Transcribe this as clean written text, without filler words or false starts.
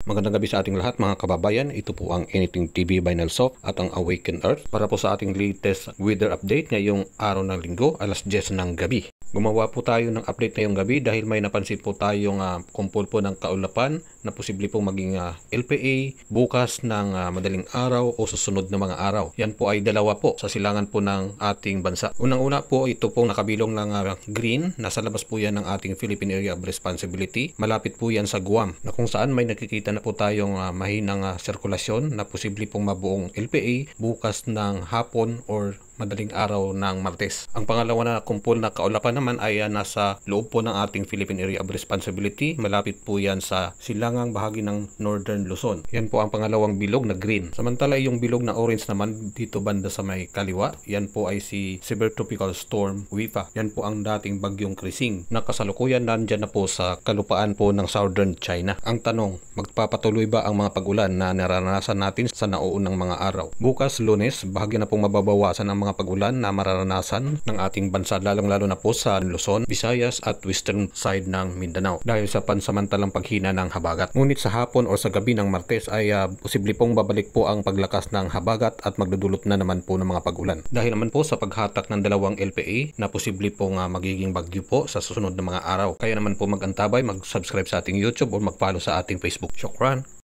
Magandang gabi sa ating lahat mga kababayan. Ito po ang Anything TV by Nelsoft at ang Awaken Earth para po sa ating latest weather update ngayong araw ng linggo, alas 10 ng gabi. Gumawa po tayo ng update ngayong gabi dahil may napansin po tayong kumpol po ng kaulapan na posible pong maging LPA bukas ng madaling araw o susunod na mga araw. Yan po ay dalawa po sa silangan po ng ating bansa. Unang-una po ito pong nakabilong ng green. Nasa labas po yan ng ating Philippine Area of Responsibility. Malapit po yan sa Guam na kung saan may nakikita na po tayong mahinang sirkulasyon na posible pong mabuong LPA bukas ng hapon or madaling araw ng Martes. Ang pangalawa na kumpol na kaulapan naman ay nasa loob po ng ating Philippine Area of Responsibility. Malapit po yan sa silangang bahagi ng Northern Luzon. Yan po ang pangalawang bilog na green. Samantala yung bilog na orange naman dito banda sa may kaliwa. Yan po ay si Severe Tropical Storm Wifa. Yan po ang dating bagyong Krising na kasalukuyan nandyan na po sa kalupaan po ng Southern China. Ang tanong, magpapatuloy ba ang mga pag-ulan na naranasan natin sa nauunang mga araw? Bukas Lunes, bahagi na pong mababawasan ang mga pag-ulan na mararanasan ng ating bansa, lalong-lalo na po sa Luzon, Visayas at western side ng Mindanao dahil sa pansamantalang paghina ng habagat. Ngunit sa hapon o sa gabi ng Martes ay posible pong babalik po ang paglakas ng habagat at magdudulot na naman po ng mga pag-ulan. Dahil naman po sa paghatak ng dalawang LPA na posible pong magiging bagyo po sa susunod na mga araw. Kaya naman po mag-antabay, mag-subscribe sa ating YouTube o mag-follow sa ating Facebook. Shukran!